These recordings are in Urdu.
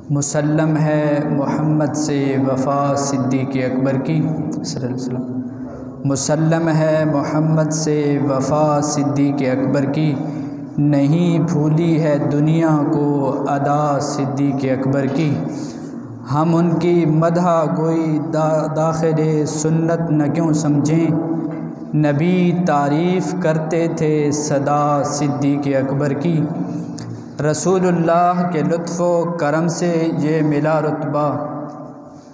مسلم ہے محمد سے وفا صدیق اکبر کی صلی اللہ علیہ وسلم۔ مسلم ہے محمد سے وفا صدیق اکبر کی، نہیں بھولی ہے دنیا کو ادا صدیق اکبر کی۔ ہم ان کی مدح گوئی داخل سنت نہ کیوں سمجھیں، نبی تعریف کرتے تھے سدا صدیق اکبر کی۔ رسول اللہ کے لطف و کرم سے یہ ملا رتبہ،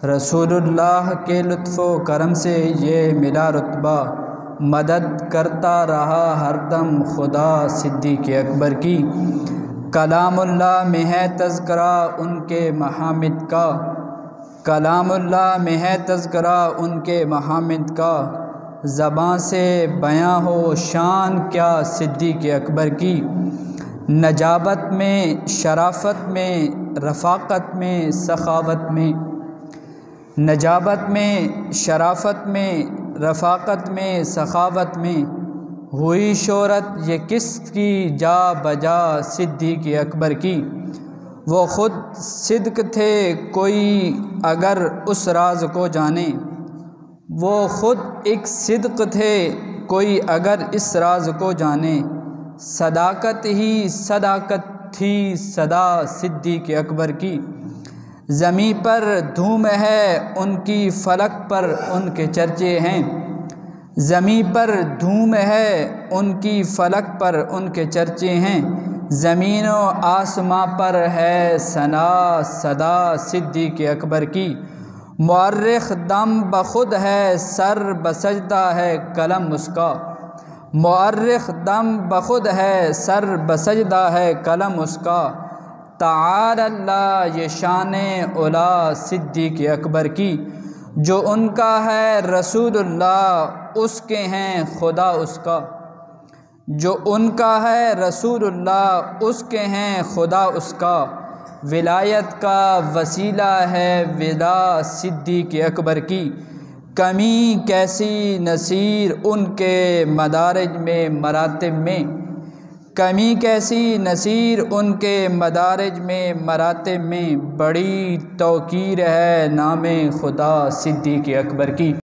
رسول اللہ کے لطف و کرم سے یہ ملا رتبہ، مدد کرتا رہا ہر دم خدا صدیق اکبر کی۔ کلام اللہ میں ہے تذکرہ ان کے محامد کا، کلام اللہ میں ہے تذکرہ ان کے محامد کا، زباں سے بیاں ہو شان کیا صدیق اکبر کی۔ نجابت میں، شرافت میں، رفاقت میں، سخاوت میں، نجابت میں، شرافت میں، رفاقت میں، سخاوت میں، ہوئی شہرت یہ کس کی جا بجا صدیق اکبر کی۔ وہ خود صدق تھے کوئی اگر اس راز کو جانے، وہ خود ایک صدق تھے کوئی اگر اس راز کو جانے، صداقت ہی صداقت تھی سدا صدیق اکبر کی۔ زمیں پر دھوم ہے ان کی فلک پر ان کے چرچے ہیں، زمیں پر دھوم ہے ان کی فلک پر ان کے چرچے ہیں، زمین و آسماں پر ہے ثنا صدا صدیق اکبر کی۔ مورخ دم بخود ہے سر بسجدہ ہے قلم اس کا، مورخ دم بخود ہے سر بسجدہ ہے قلم اس کا، تعالی اللہ یہ شان علا صدیق اکبر کی۔ جو ان کا ہے رسول اللہ اس کے ہیں خدا اس کا، جو ان کا ہے رسول اللہ اس کے ہیں خدا اس کا، ولایت کا وسیلہ ہے ودا صدیق اکبر کی۔ کمی کیسی نصیر ان کے مدارج میں مراتب میں، کمی کیسی نصیر ان کے مدارج میں مراتب میں، بڑی توقیر ہے نام خدا صدیق اکبر کی۔